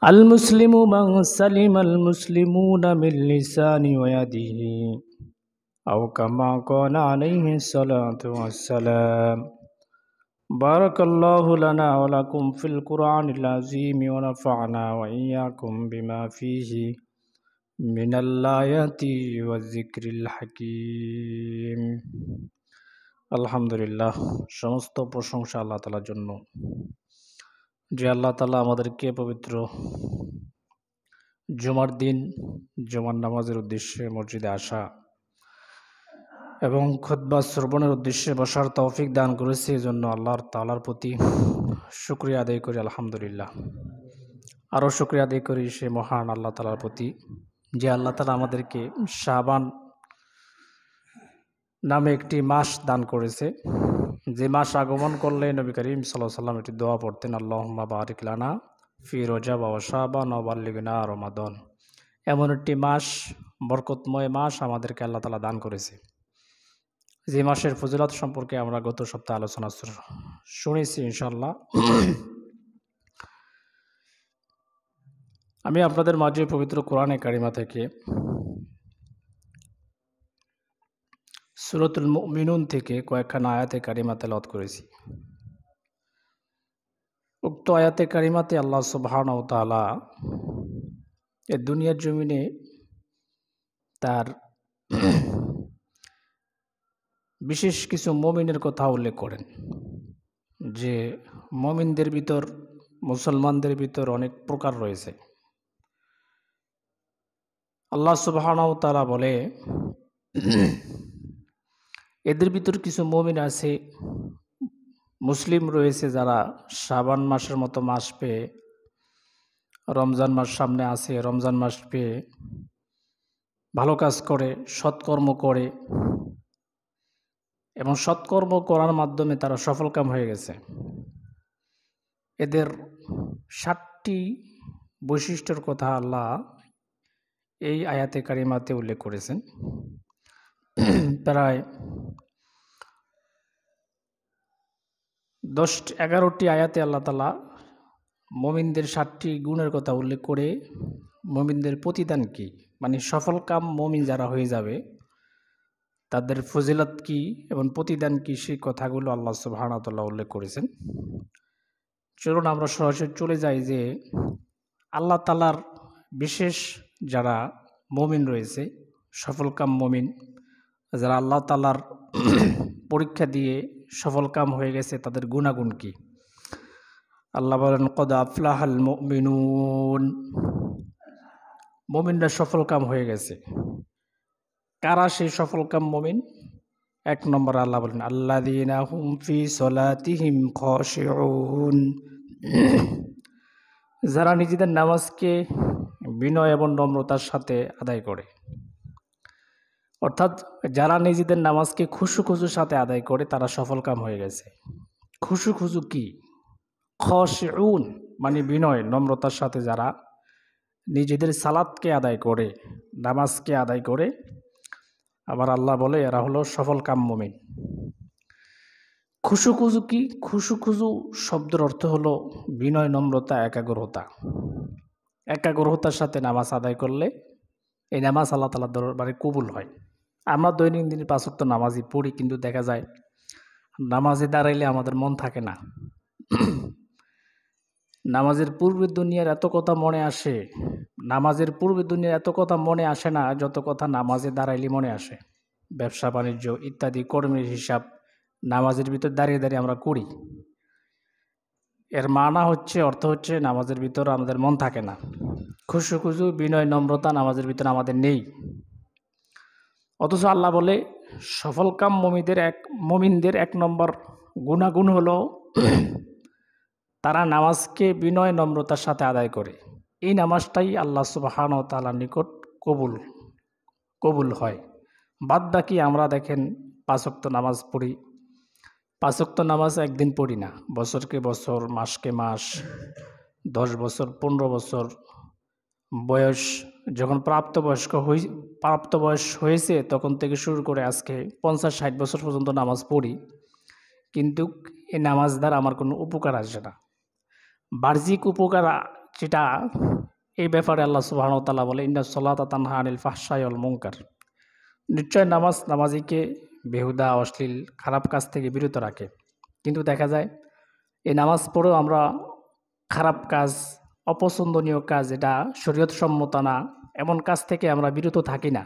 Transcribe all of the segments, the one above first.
المسلم من سلم المسلمون من لسانه ويده أو كما قال عليه الصلاة والسلام. بارك الله لنا ولكم في القرآن العظيم ونفعنا وإياكم بما فيه من الآيات والذكر الحكيم. আলহামদুলিল্লাহ, সমস্ত প্রশংসা আল্লাহ তাআলার জন্য, যে আল্লাহ তাআলা আমাদেরকে পবিত্র জুমার দিন জুমার নামাজের উদ্দেশ্যে মসজিদে আসা এবং খুতবা শ্রবণের উদ্দেশ্যে বসার তৌফিক দান করেছে। এই জন্য আল্লাহ তাআলার প্রতি শুকরিয়া আদায় করি আলহামদুলিল্লাহ। আরও শুকরিয়া আদায় করি সে মহান আল্লাহ তাআলার প্রতি, যে আল্লাহ তাআলা আমাদেরকে শাবান নামে একটি মাস দান করেছে। যে মাস আগমন করলে নবী করিম সাল্লাল্লাহু আলাইহি ওয়াসাল্লাম একটি দোয়া পড়তেন, আল্লাহুম্মা বারিক লানা ফি রজব ওয়া শাবান ওয়া বাল্লিগনা রমাদান। এমন একটি মাস, বরকতময় মাস আমাদেরকে আল্লাহ তাআলা দান করেছে। যে মাসের ফজিলত সম্পর্কে আমরা গত সপ্তাহে আলোচনা শুনেছি ইনশাআল্লাহ। আমি আপনাদের মাঝে পবিত্র কোরআনে কারিমা থেকে সূরাতুল মুমিনুন থেকে কয়েকখানা আয়াতে কারিমা তেলাওয়াত করেছি। উক্ত আয়াতে কারিমাতে আল্লাহ সুবহানাহু ওয়া তাআলা এই দুনিয়ার জমিনে তার বিশেষ কিছু মুমিনের কথা উল্লেখ করেন, যে মুমিনদের ভিতর, মুসলমানদের ভিতর অনেক প্রকার রয়েছে। আল্লাহ সুবহানাহু ওয়া তাআলা বলে, এদের ভিতর কিছু মুমিন আছে, মুসলিম রয়েছে, যারা শাবান মাসের মতো মাস পেয়ে, রমজান মাস সামনে আছে, রমজান মাস পেয়ে ভালো কাজ করে, সৎকর্ম করে এবং সৎকর্ম করার মাধ্যমে তারা সফলকাম হয়ে গেছে। এদের 7টি বৈশিষ্ট্যের কথা আল্লাহ এই আয়াতে কারিমাতে উল্লেখ করেছেন। প্রায় 11টি আয়াতে আল্লাহ তাআলা মুমিনদের 7টি গুণের কথা উল্লেখ করে মুমিনদের প্রতিদান কি, মানে সফলকাম মুমিন যারা হয়ে যাবে তাদের ফজিলত কি এবং প্রতিদান কি, সেই কথাগুলো আল্লাহ সুবহানাহু ওয়া তাআলা উল্লেখ করেছেন। চলুন আমরা সরাসরি চলে যাই যে আল্লাহ তাআলার বিশেষ যারা মুমিন রয়েছে, সফলকাম মুমিন, যারা আল্লাহ তাআলার পরীক্ষা দিয়ে সফলকাম হয়ে গেছে, তাদের গুণাগুণ কি। আল্লাহ বলেন, কদ আফলাহাল মুমিনুন, মুমিনরা সফলকাম হয়ে গেছে। কারা সেই সফলকাম মুমিন? 1 নম্বর আল্লাহ বলেন, আল্লাযীনা হুম ফি সলাতিহিম খাশিউন, যারা নিজেদের নামাজকে বিনয় এবং নম্রতার সাথে আদায় করে। অর্থাৎ যারা নিজেদের নামাজকে খুশু-খুজুর সাথে আদায় করে তারা সফলকাম হয়ে গেছে। খুশু-খুজু কি? খাশিউন মানে বিনয় নম্রতার সাথে যারা নিজেদের সালাতকে আদায় করে, নামাজকে আদায় করে, আবার আল্লাহ বলে এরা হলো সফলকাম মুমিন। খুশু-খুজু কি? খুশু-খুজু শব্দের অর্থ হলো বিনয়, নম্রতা, একাগ্রতা। একাগ্রতার সাথে নামাজ আদায় করলে এই নামাজ আল্লাহ তাআলার দরবারে কবুল হয়। আমরা দৈনন্দিন 5 ওয়াক্ত নামাজই পড়ি, কিন্তু দেখা যায় নামাজে দাঁড়াইলে আমাদের মন থাকে না। নামাজের পূর্বে দুনিয়ার এত কথা মনে আসে, নামাজের পূর্বে দুনিয়ার এত কথা মনে আসে না যত কথা নামাজে দাঁড়াইলে মনে আসে। ব্যবসা বাণিজ্য ইত্যাদি কর্মের হিসাব নামাজের ভিতর দাঁড়িয়ে দাঁড়িয়ে আমরা করি। এর মানা হচ্ছে, অর্থ হচ্ছে নামাজের ভিতর আমাদের মন থাকে না। খুশু-খুজু, বিনয়, নম্রতা নামাজের ভিতর আমাদের নেই। অথচ আল্লাহ বলে সফলকাম মুমিনদের 1 নম্বর গুণাগুণ হলো তারা নামাজকে বিনয় নম্রতার সাথে আদায় করে। এই নামাজটাই আল্লাহ সুবহানাহু ওয়া তাআলার নিকট কবুল হয়। বাদ বাকি আমরা দেখেন 5 ওয়াক্ত নামাজ পড়ি, 5 ওয়াক্ত নামাজ একদিন পড়ি না, বছরকে বছর, মাসকে মাস, 10 বছর, 15 বছর বয়স যখন প্রাপ্ত বয়স হয়েছে তখন থেকে শুরু করে আজকে 50-60 বছর পর্যন্ত নামাজ পড়ি, কিন্তু এই নামাজ দ্বারা আমার কোনো উপকার আসে না। বাহ্যিক উপকার যেটা এই ব্যাপারে আল্লাহ সুবহানাহু ওয়া তাআলা বলে ইন্নাস সালাতা তানহা আনিল ফাহশাই ওয়াল মুনকার, নিশ্চয় নামাজ নামাজিকে বেহুদা অশ্লীল খারাপ কাজ থেকে বিরত রাখে। কিন্তু দেখা যায় এই নামাজ পড়েও আমরা খারাপ কাজ, অপছন্দনীয় কাজ, এটা শরীয়ত সম্মত না এমন কাজ থেকে আমরা বিরত থাকি না।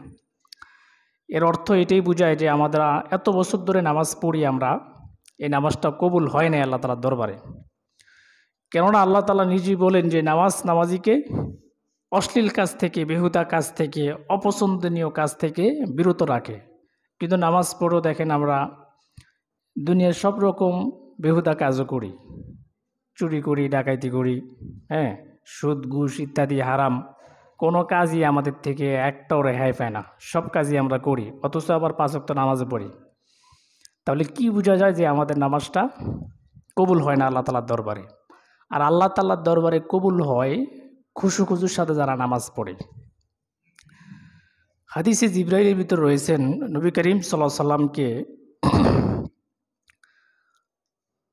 এর অর্থ এটাই বোঝায় যে আমাদের এত বছর ধরে নামাজ পড়ি আমরা, এই নামাজটা কবুল হয় না আল্লাহ তাআলার দরবারে। কেননা আল্লাহ তাআলা নিজেই বলেন যে নামাজ নামাজিকে অশ্লীল কাজ থেকে, বেহুদা কাজ থেকে, অপছন্দনীয় কাজ থেকে বিরত রাখে। কিন্তু নামাজ পড়েও দেখেন আমরা দুনিয়ার সব রকম বেহুদা কাজও করি, চুরি করি, ডাকাতি করি, হ্যাঁ, সুদ ঘুষ ইত্যাদি হারাম, কোনো কাজই আমাদের থেকে একটাও রেহাই পায় না, সব কাজই আমরা করি, অথচ আবার 5 ওয়াক্ত নামাজও পড়ি। তাহলে কি বোঝা যায় যে আমাদের নামাজটা কবুল হয় না আল্লাহ তাআলার দরবারে। আর আল্লাহ তাআলার দরবারে কবুল হয় খুশুখুজুর সাথে যারা নামাজ পড়ে। হাদিসে জিবরাইলের ভিতর রয়েছেন নবী করিম সাল্লাল্লাহু আলাইহি সাল্লামকে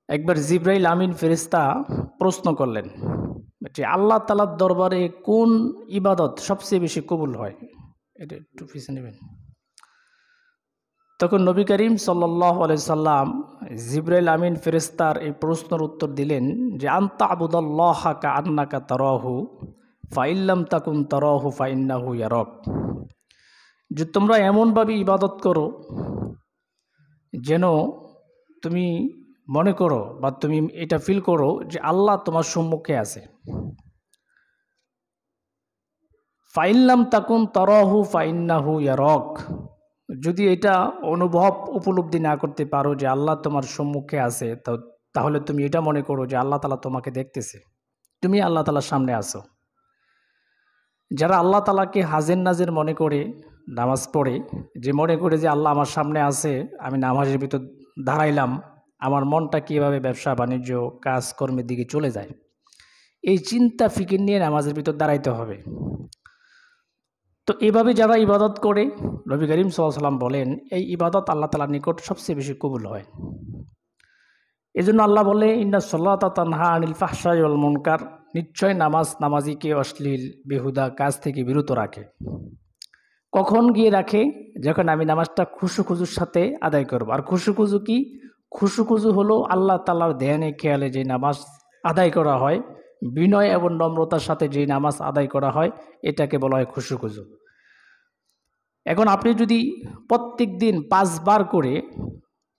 একবার জিবরাইল আমিন ফেরেশতা প্রশ্ন করলেন যে আল্লাহ তাআলার দরবারে কোন ইবাদত সবচেয়ে বেশি কবুল হয়। এটা একটু পিছিয়ে নেবেন। তখন নবী করিম সাল্লাল্লাহু আলাইহি সাল্লাম জিবরাইল আমিন ফেরেশতার এই প্রশ্নের উত্তর দিলেন যে আনতা আবুদাল্লাহা কাআন্নাকা তারাহু ফাইল্লাম তাকুন তারাহু ফাইন্নাহু ইয়ারাক, যে তোমরা এমনভাবে ইবাদত করো যেন তুমি মনে করো বা তুমি এটা ফিল করো যে আল্লাহ তোমার সম্মুখে আছে। ফাইল্লাম তাকুন তারাহু ফাইন্নাহু ইয়ারাক, যদি এটা অনুভব উপলব্ধি না করতে পারো যে আল্লাহ তোমার সম্মুখে আছে, তাহলে তুমি এটা মনে করো যে আল্লাহ তাআলা তোমাকে দেখতেছে, তুমি আল্লাহ তাআলার সামনে আছো। যারা আল্লাহ তাআলাকে হাজির নাজির মনে করে নামাজ পড়ে, যে মনে করে যে আল্লাহ আমার সামনে আছে, আমি নামাজের ভিতর দাঁড়াইলাম, আমার মনটা কীভাবে ব্যবসা বাণিজ্য কাজকর্মের দিকে চলে যায়, এই চিন্তা ফিকির নিয়ে নামাজের ভিতর দাঁড়াইতে হবে। তো এভাবে যারা ইবাদত করে নবী করিম সাল্লাল্লাহু আলাইহি সাল্লাম বলেন এই ইবাদত আল্লাহ তাআলার নিকট সবচেয়ে বেশি কবুল হয়। এজন্য আল্লাহ বলে ইন্নাস সালাতা তানহা আনিল ফাহশাই ওয়াল মুনকার, নিশ্চয় নামাজ নামাজিকে অশ্লীল বেহুদা কাজ থেকে বিরত রাখে। কখন গিয়ে রাখে? যখন আমি নামাজটা খুশুখুজুর সাথে আদায় করব। আর খুশুখুজু কি? খুশুখুজু হলো আল্লাহ তাআলার ধ্যানে খেয়ালে যে নামাজ আদায় করা হয়, বিনয় এবং নম্রতার সাথে যে নামাজ আদায় করা হয়, এটাকে বলা হয় খুশুখুজু। এখন আপনি যদি প্রত্যেক দিন 5 বার করে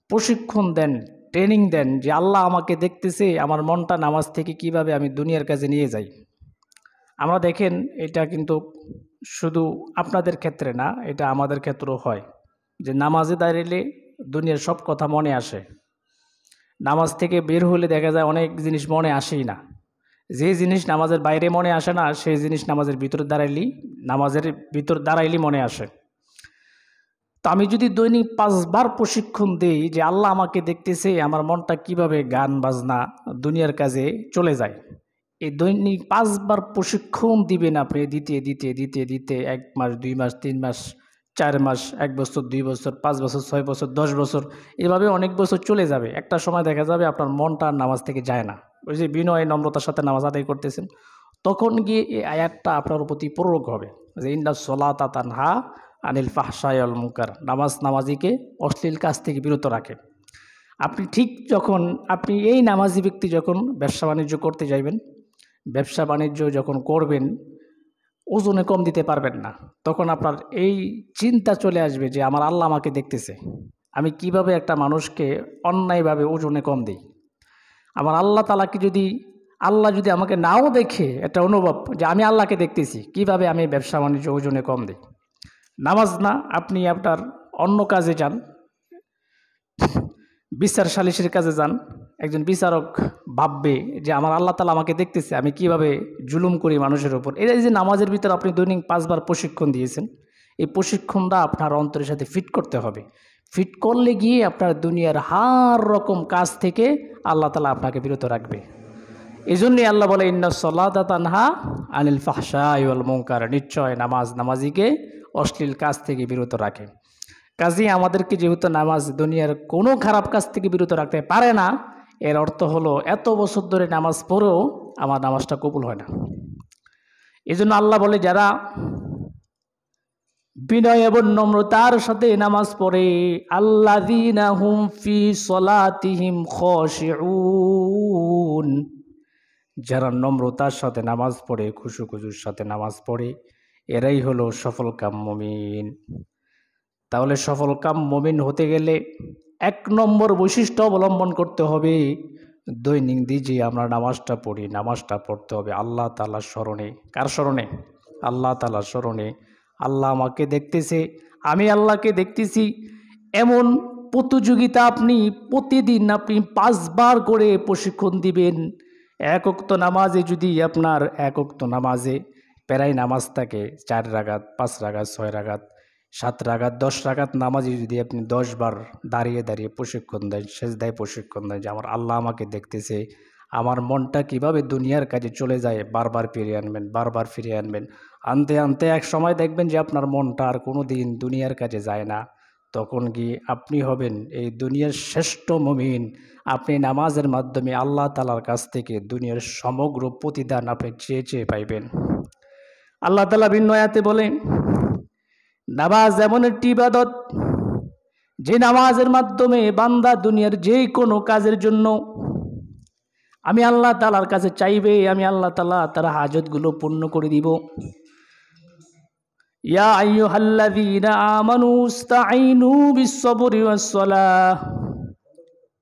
প্রশিক্ষণ দেন, ট্রেনিং দেন যে আল্লাহ আমাকে দেখতেছে, আমার মনটা নামাজ থেকে কিভাবে আমি দুনিয়ার কাছে নিয়ে যাই। আমরা দেখেন এটা কিন্তু শুধু আপনাদের ক্ষেত্রে না, এটা আমাদের ক্ষেত্রেও হয় যে নামাজে দাঁড়ালে দুনিয়ার সব কথা মনে আসে। নামাজ থেকে বের হলে দেখা যায় অনেক জিনিস মনে আসেই না। যে জিনিস নামাজের বাইরে মনে আসে না, সেই জিনিস নামাজের ভিতর দাঁড়াইলেই মনে আসে। তো আমি যদি দৈনিক 5 বার প্রশিক্ষণ দেই যে আল্লাহ আমাকে দেখতেছে, আমার মনটা কিভাবে গান বাজনা দুনিয়ার কাজে চলে যায়, এই দৈনিক 5 বার প্রশিক্ষণ দিবেন আপনি, দিতে দিতে দিতে দিতে 1 মাস 2 মাস 3 মাস 4 মাস 1 বছর 2 বছর 5 বছর 6 বছর 10 বছর, এভাবে অনেক বছর চলে যাবে। একটা সময় দেখা যাবে আপনার মনটা নামাজ থেকে যায় না। ওই যে বিনয় নম্রতার সাথে নামাজ আদায় করতেছেন, তখন গিয়ে এই আয়াতটা আপনার প্রতি প্রয়োগ হবে যে ইন্নাস সালাতা তানহা আনিল ফাহশাই ওয়াল মুনকার, নামাজ নামাজিকে অশ্লীল কাজ থেকে বিরত রাখে। আপনি ঠিক যখন আপনি এই নামাজি ব্যক্তি যখন ব্যবসা বাণিজ্য করতে যাইবেন, ব্যবসা বাণিজ্য যখন করবেন, ওজনে কম দিতে পারবেন না, তখন আপনার এই চিন্তা চলে আসবে যে আমার আল্লাহ আমাকে দেখতেছে, আমি কিভাবে একটা মানুষকে অন্যায়ভাবে ওজনে কম দিই। আমার আল্লাহ তাআলাকে আল্লাহ যদি আমাকে নাও দেখে, একটা অনুভব যে আমি আল্লাহকে দেখতেছি, কিভাবে আমি ব্যবসা বাণিজ্য ওজনে কম দিই। নামাজ না, আপনি আপনার অন্য কাজে যান, বিচার সালিসের কাজে যান, একজন বিচারক ভাববে যে আমার আল্লাহ তাআলা আমাকে দেখতেছে, আমি কিভাবে জুলুম করি মানুষের উপর। এই যে নামাজের ভিতর আপনি দৈনিক 5 বার প্রশিক্ষণ দিয়েছেন, এই প্রশিক্ষণটা আপনার অন্তরের সাথে ফিট করতে হবে। ফিট করলে গিয়ে আপনার দুনিয়ার হার রকম কাজ থেকে আল্লাহ তাআলা আপনাকে বিরত রাখবে। এই জন্যই আল্লাহ বলে ইন্নাস সালাতা তানহা আনিল ফাহশাই ওয়াল মুনকার, নিশ্চয় নামাজ নামাজিকে অশ্লীল কাজ থেকে বিরত রাখে। কাজেই আমাদেরকে যেহেতু নামাজ দুনিয়ার কোনো খারাপ কাজ থেকে বিরত রাখতে পারে না, এর অর্থ হলো এত বছর ধরে নামাজ পড়েও আমার নামাজটা কবুল হয় না। এজন্য আল্লাহ বলে যারা বিনয় এবং নম্রতার সাথে নামাজ পড়ে, আল্লাযীনা হুম ফি সলাতিহিম খাশিউন, যারা নম্রতার সাথে নামাজ পড়ে, খুশুখুজুর সাথে নামাজ পড়ে, এরাই হলো সফলকাম মুমিন। তাহলে সফলকাম মুমিন হতে গেলে 1 নম্বর বৈশিষ্ট্য অবলম্বন করতে হবে, দৈনিক যে আমরা নামাজটা পড়ি, নামাজটা পড়তে হবে আল্লাহ তাআলার স্মরণে। কার স্মরণে? আল্লাহ তাআলার স্মরণে। আল্লাহ আমাকে দেখতেছে, আমি আল্লাহকে দেখতেছি, এমন প্রতিযোগিতা আপনি প্রতিদিন 5 বার করে প্রশিক্ষণ দিবেন। 1 ওয়াক্ত নামাজে যদি আপনার 1 ওয়াক্ত নামাজে প্রায় নামাজ থাকে 4 রাকাত, 5 রাকাত, 6 রাকাত, 7 রাকাত, 10 রাকাত নামাজে যদি আপনি 10 বার দাঁড়িয়ে দাঁড়িয়ে প্রশিক্ষণ দেন, সেজদায় প্রশিক্ষণ দেন যে আমার আল্লাহ আমাকে দেখতেছে, আমার মনটা কিভাবে দুনিয়ার কাজে চলে যায়, বারবার ফিরিয়ে আনবেন, বারবার ফিরিয়ে আনবেন। আনতে আনতে এক সময় দেখবেন যে আপনার মনটা আর কোনো দিন দুনিয়ার কাজে যায় না। তখন গিয়ে আপনি হবেন এই দুনিয়ার শ্রেষ্ঠ মুমিন। আপনি নামাজের মাধ্যমে আল্লাহ তাআলার কাছ থেকে দুনিয়ার সমগ্র প্রতিদান আপনি চেয়ে চেয়ে পাইবেন। আল্লাহ তাআলা ভিন্ন আয়াতে বলে, নামাজ এমন একটি ইবাদত যে নামাজের মাধ্যমে বান্দা দুনিয়ার যে কোনো কাজের জন্য আমি আল্লাহ তাআলার কাছে চাইবে, আমি আল্লাহ তাআলা তার হাজতগুলো পূর্ণ করে দিব। ইয়া আইয়ুহাল্লাযীনা আমানু ইসতাঈনু বিস-সাবরি ওয়াস-সালাহ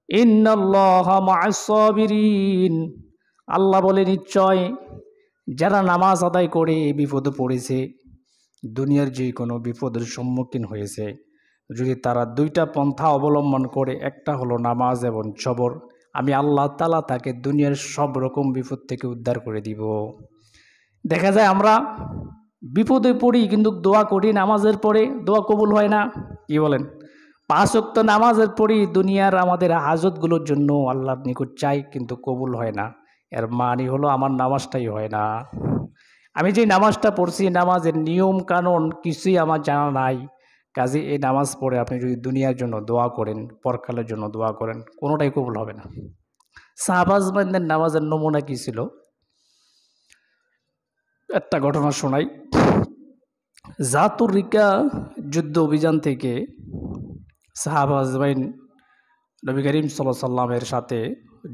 ইন্নাল্লাহা মা'আস সাবিরিন। আল্লাহ বলে, নিশ্চয় যারা নামাজ আদায় করে বিপদে পড়েছে, দুনিয়ার যে কোনো বিপদের সম্মুখীন হয়েছে, যদি তারা 2টা পন্থা অবলম্বন করে, একটা হলো নামাজ এবং সবর, আমি আল্লাহ তাআলা তাকে দুনিয়ার সব রকম বিপদ থেকে উদ্ধার করে দিব। দেখা যায় আমরা বিপদে পড়ি কিন্তু দোয়া করি, নামাজের পরে দোয়া কবুল হয় না। কি বলেন? 5 ওয়াক্ত নামাজের পরই দুনিয়ার আমাদের হাজতগুলোর জন্য আল্লাহর নিকট চাই, কিন্তু কবুল হয় না। এর মানে হলো আমার নামাজটাই হয় না। আমি যে নামাজটা পড়ছি, নামাজের নিয়ম কানুন কিছুই আমার জানা নাই। কাজে এই নামাজ পড়ে আপনি যদি দুনিয়ার জন্য দোয়া করেন, পরকালের জন্য দোয়া করেন, কোনোটাই কবুল হবে না। সাহাবাজমানদের নামাজের নমুনা কি ছিল? একটা ঘটনা শোনাই। জাতুর রিকা যুদ্ধ অভিযান থেকে সাহাবা আজমাইন নবী করিম সাল্লাল্লাহু আলাইহি সাল্লামের সাথে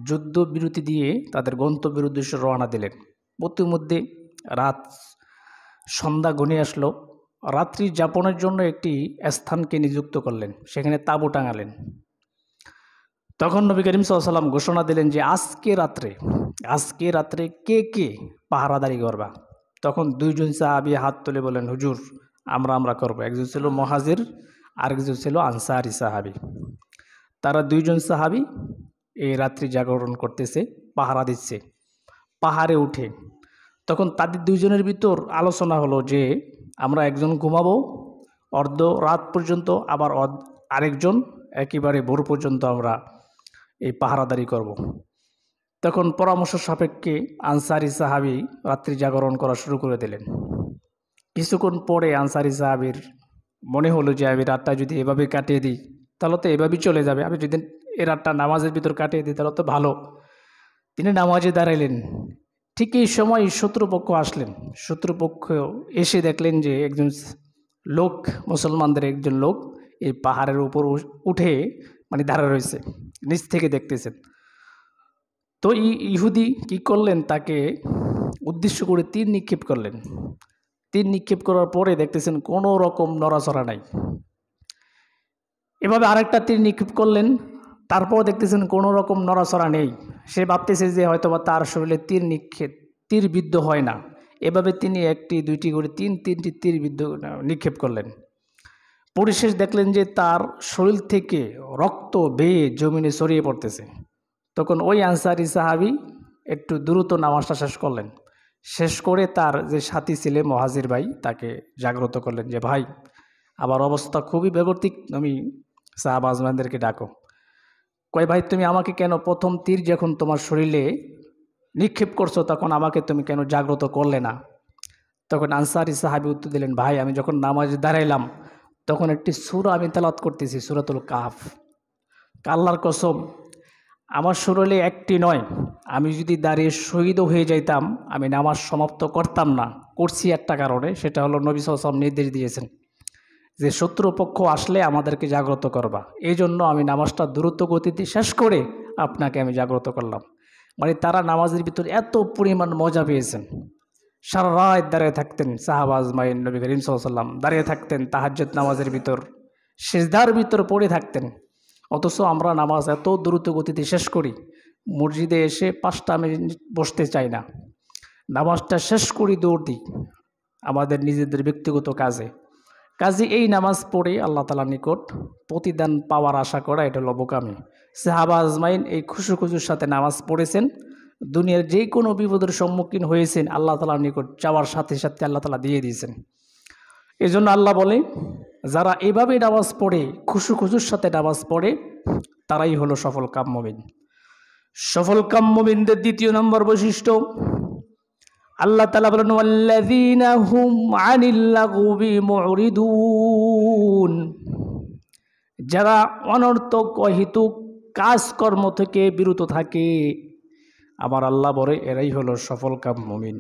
যুদ্ধ বিরতি দিয়ে তাদের গন্তব্যের উদ্দেশ্যে রওনা দিলেন। মধ্যে রাত সন্ধ্যা ঘনিয়ে আসলো। রাত্রি যাপনের জন্য একটি স্থানকে নিযুক্ত করলেন, সেখানে তাঁবু টাঙালেন। তখন নবী করিম সাল্লাল্লাহু আলাইহি সাল্লাম ঘোষণা দিলেন যে আজকে রাত্রে কে কে পাহারাদারি করবা? তখন 2 জন সাহাবী হাত তুলে বলেন, হুজুর আমরা করব। একজন ছিল মুহাজির, আরেকজন ছিল আনসারী সাহাবী। তারা 2 জন সাহাবী এই রাত্রি জাগরণ করতেছে, পাহারা দিচ্ছে। পাহাড়ে উঠে তখন তাদের 2 জনের ভিতর আলোচনা হলো যে আমরা একজন ঘুমাবো অর্ধ রাত পর্যন্ত, আবার আরেকজন একেবারে ভোর পর্যন্ত আমরা এই পাহারাদারি করব। তখন পরামর্শ সাপেক্ষে আনসারী সাহাবী রাত্রি জাগরণ করা শুরু করে দিলেন। কিছুক্ষণ পরে আনসারী সাহাবীর মনে হলো যে আমি রাতটা যদি এভাবে কাটিয়ে দিই তাহলে তো এভাবেই চলে যাবে, আমি যদি এই রাতটা নামাজের ভিতর কাটিয়ে দিই তাহলে তো ভালো। তিনি নামাজে দাঁড়াইলেন। ঠিক এই সময় শত্রুপক্ষ আসলেন। শত্রুপক্ষ এসে দেখলেন যে একজন লোক, মুসলমানদের একজন লোক এই পাহাড়ের উপর উঠে মানে দাঁড়া রয়েছে, নিচ থেকে দেখতেছেন। তো ইহুদি কি করলেন, তাকে উদ্দেশ্য করে তীর নিক্ষেপ করলেন। তীর নিক্ষেপ করার পরে দেখতেছেন কোনো রকম নড়াচড়া নাই। এভাবে আরেকটা তীর নিক্ষেপ করলেন, তারপর দেখতেছেন কোনো রকম নড়াচড়া নেই। সে ভাবতেছে যে হয়তোবা তার শরীরে তীর বিদ্ধ হয় না। এভাবে তিনি 1টি 2টি করে 3টি তীর বিদ্ধ নিক্ষেপ করলেন। পরিশেষ দেখলেন যে তার শরীর থেকে রক্ত বেয়ে জমিনে ছড়িয়ে পড়তেছে। তখন ওই আনসারী সাহাবী একটু দ্রুত নামাজটা শেষ করলেন। শেষ করে তার যে সাথী ছিলেন মুহাজির ভাই, তাকে জাগ্রত করলেন যে ভাই আমার অবস্থা খুবই বেগতিক, তুমি সাহাবা আজমানদেরকে ডাকো। কয় ভাই তুমি আমাকে কেন প্রথম তীর যখন তোমার শরীরে নিক্ষেপ করছো তখন আমাকে তুমি কেন জাগ্রত করলে না? তখন আনসারী সাহাবী উত্তর দিলেন, ভাই আমি যখন নামাজে দাঁড়াইলাম তখন একটি সূরা আমি তেলাওয়াত করতেছি, সূরাতুল কাহফ। আল্লাহর কসম আমার শরীরে একটি নয়, আমি যদি দাঁড়িয়ে শহীদও হয়ে যাইতাম, আমি নামাজ সমাপ্ত করতাম না। করছি একটা কারণে, সেটা হলো নবী সাল্লাল্লাহু আলাইহি ওয়াসাল্লাম নির্দেশ দিয়েছেন যে শত্রুপক্ষ আসলে আমাদেরকে জাগ্রত করবা। এই জন্য আমি নামাজটা দ্রুত গতিতে শেষ করে আপনাকে আমি জাগ্রত করলাম। মানে তারা নামাজের ভিতর এত পরিমাণ মজা পেয়েছেন। সারা রাত দাঁড়িয়ে থাকতেন সাহাবা আজমাইন, নবী করিম সাল্লাল্লাহু আলাইহি ওয়াসাল্লাম দাঁড়িয়ে থাকতেন তাহাজ্জুদ নামাজের ভিতর, সিজদার ভিতর পড়ে থাকতেন। অথচ আমরা নামাজ এত দ্রুত গতিতে শেষ করি, মসজিদে এসে 5টা মিনিট বসতে চাই না, নামাজটা শেষ করি দৌড় দিই আমাদের নিজেদের ব্যক্তিগত কাজে। এই নামাজ পড়ে আল্লাহ তাআলার নিকট প্রতিদান পাওয়ার আশা করা এটা হলো বোকামি। সাহাবা আজমাইন এই খুশুর সাথে নামাজ পড়েছেন, দুনিয়ার যে কোনো বিপদের সম্মুখীন হয়েছেন, আল্লাহ তাআলার নিকট চাওয়ার সাথে সাথে আল্লাহ তাআলা দিয়ে দিয়েছেন। এই জন্য আল্লাহ বলে, যারা এভাবে নামাজ পড়ে খুশুর সাথে নামাজ পড়ে তারাই হলো সফল কাম মুমিন। সফল কাম মুমিনদের দ্বিতীয় নম্বর বৈশিষ্ট্য, আল্লাহ তাআলা বলেন ওয়াল্লাযীনা হুম আনিল লাগবি মুরিদুন, যারা অনর্থক অহেতুক কাজকর্ম থেকে বিরত থাকে, আমার আল্লাহ বলে এরাই হলো সফল কাম মুমিন।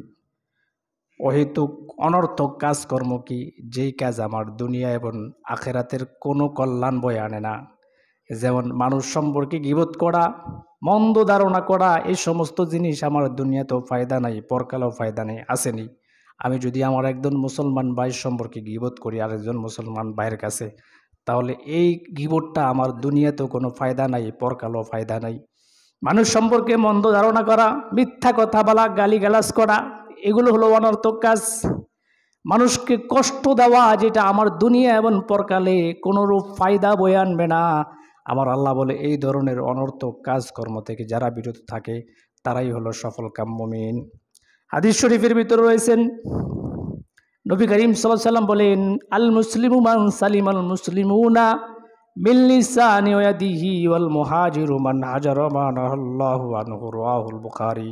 অহেতুক অনর্থক কাজকর্ম কি? যেই কাজ আমার দুনিয়া এবং আখেরাতের কোনো কল্যাণ বয়ে আনে না। যেমন মানুষ সম্পর্কে গীবত করা, মন্দ ধারণা করা, এই সমস্ত জিনিস আমার দুনিয়াতেও ফায়দা নাই, পরকালেও ফায়দা নেই, আসেনি। আমি যদি আমার একজন মুসলমান ভাই সম্পর্কে গীবত করি আরেকজন মুসলমান ভাইয়ের কাছে, তাহলে এই গীবতটা আমার দুনিয়াতেও কোনো ফায়দা নাই, পরকালেও ফায়দা নাই। মানুষ সম্পর্কে মন্দ ধারণা করা, মিথ্যা কথা বলা, গালিগালাজ করা, এগুলো হলো অনর্থক কাজ। মানুষকে কষ্ট দেওয়া, যেটা আমার দুনিয়া এবং পরকালে কোনোরূপ ফায়দা বয়ে আনবে না, আমার আল্লাহ বলে এই ধরনের অনর্থক কাজকর্ম থেকে যারা বিরত থাকে তারাই হলো সফল কাম মুমিন। হাদিস শরীফের ভিতরে রয়েছেন, নবী করিম সাল্লাল্লাহু আলাইহি ওয়াসাল্লাম বলেন, আল মুসলিমু মান সালিমাল মুসলিমুনা মিন লিসানি ওয়া ইয়াদিহি ওয়াল মুহাজিরু মান হাজারা মা নাহাল্লাহু আনহু, রাওয়াহুল বুখারী।